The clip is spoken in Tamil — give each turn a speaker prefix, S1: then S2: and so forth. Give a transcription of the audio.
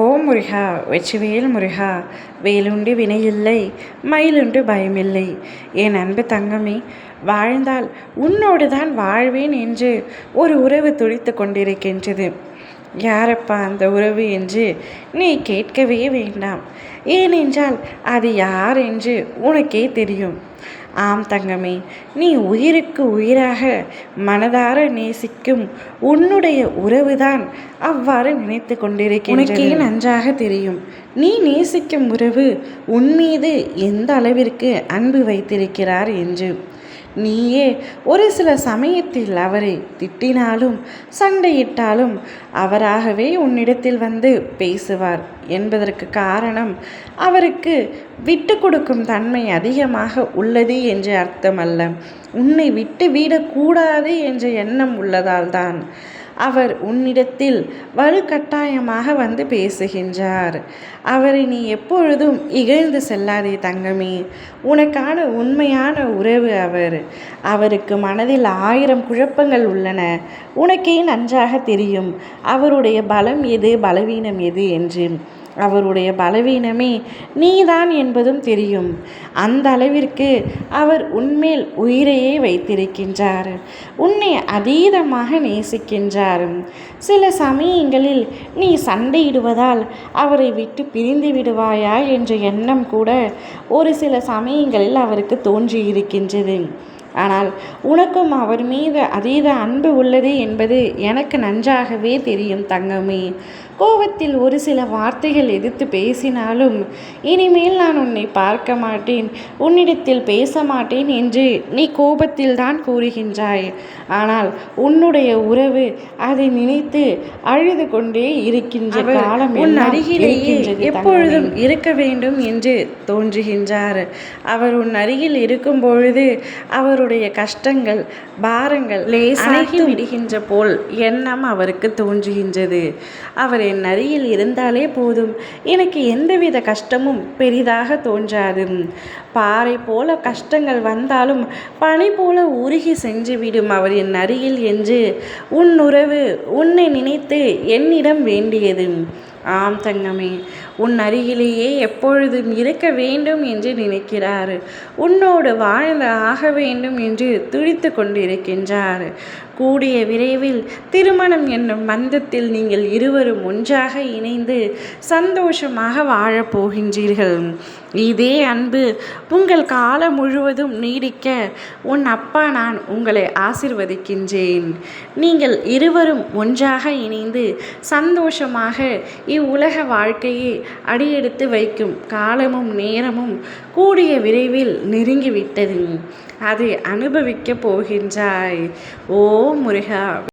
S1: ஓம் முருகா வெற்றிவேல் முருகா, வேலுண்டு வினையில்லை, மயிலுண்டு பயமில்லை. என் அன்பு தங்கமே, வாழ்ந்தால் உன்னோடு தான் வாழ்வேன் என்று ஒரு உறவு துடித்து கொண்டிருக்கின்றது. யாரப்பா அந்த உறவு என்று நீ கேட்கவே வேண்டாம். ஏனென்றால் அது யார் என்று உனக்கே தெரியும். ஆம் தங்கமே, நீ உயிருக்கு உயிராக மனதார நேசிக்கும் உன்னுடைய உறவுதான் அவ்வாறு நினைத்து கொண்டிருக்கின்றது. உனக்கே நன்றாக தெரியும், நீ நேசிக்கும் உறவு உன்மீது எந்த அளவிற்கு அன்பு வைத்திருக்கிறார் என்று. நீயே ஒரு சில சமயத்தில் அவரை திட்டினாலும் சண்டையிட்டாலும் அவராகவே உன்னிடத்தில் வந்து பேசுவார் என்பதற்கு காரணம் அவருக்கு விட்டு கொடுக்கும் தன்மை அதிகமாக உள்ளது என்று அர்த்தமல்ல. உன்னை விட்டு விடக்கூடாது என்ற எண்ணம் உள்ளதால் தான் அவர் உன்னிடத்தில் வலுக்கட்டாயமாக வந்து பேசுகின்றார். அவரை நீ எப்பொழுதும் இகழ்ந்து செல்லாதே தங்கமே. உனக்கான உண்மையான உறவு அவர். அவருக்கு மனதில் 1000 குழப்பங்கள் உள்ளன. உனக்கே நன்றாக தெரியும் அவருடைய பலம் எது, பலவீனம் எது என்று. அவருடைய பலவீனமே நீதான் என்பதும் தெரியும். அந்த அளவிற்கு அவர் உன்மேல் உயிரையே வைத்திருக்கின்றார். உன்னை அதீதமாக நேசிக்கின்றார். சில சமயங்களில் நீ சண்டையிடுவதால் அவரை விட்டு பிரிந்து விடுவாயா என்ற எண்ணம் கூட ஒரு சில சமயங்களில் அவருக்கு தோன்றியிருக்கின்றது. ஆனால் உனக்கும் அவர் மீது அதீத அன்பு உள்ளது என்பது எனக்கு நன்றாகவே தெரியும் தங்கமே. கோபத்தில் ஒரு சில வார்த்தைகள் எதிர்த்து பேசினாலும் இனிமேல் நான் உன்னை பார்க்க மாட்டேன், உன்னிடத்தில் பேச மாட்டேன் என்று நீ கோபத்தில் தான் கூறுகின்றாய். ஆனால் உன்னுடைய உறவு அதை நினைத்து அழுது கொண்டே இருக்கின்ற காலம் உன் அருகிலேயே எப்பொழுதும் இருக்க வேண்டும் என்று தோன்றுகின்றார். அவர் உன் அருகில் இருக்கும் பொழுது அவருடைய கஷ்டங்கள் பாரங்கள் லேசாகி விடுகின்ற போல் எண்ணம் அவருக்கு தோன்றுகின்றது. அவர் என் அருகில் இருந்தாலே போதும், எனக்கு எந்தவித கஷ்டமும் பெரிதாக தோன்றாது. பாறை போல கஷ்டங்கள் வந்தாலும் பனி போல உருகி சென்றுவிடும் அவர் என் அருகில் என்று உன் உறவு உன்னை நினைத்து என்னிடம் வேண்டியது. ஆம் தங்கமே, உன் அருகிலேயே எப்பொழுதும் இருக்க வேண்டும் என்று நினைக்கிறார். உன்னோடு வாழ்ந்து ஆக வேண்டும் என்று துடித்து கொண்டிருக்கின்றார். கூடிய விரைவில் திருமணம் என்னும் பந்தத்தில் நீங்கள் இருவரும் ஒன்றாக இணைந்து சந்தோஷமாக வாழப்போகின்றீர்கள். இதே அன்பு உங்கள் காலம் முழுவதும் நீடிக்க உன் அப்பா நான் உங்களை ஆசிர்வதிக்கின்றேன். நீங்கள் இருவரும் ஒன்றாக இணைந்து சந்தோஷமாக இவ்வுலக வாழ்க்கையை அடியெடுத்து வைக்கும் காலமும் நேரமும் கூடிய விரைவில் நெருங்கிவிட்டது. அதை அனுபவிக்கப் போகின்றாய். ஓ முருகா.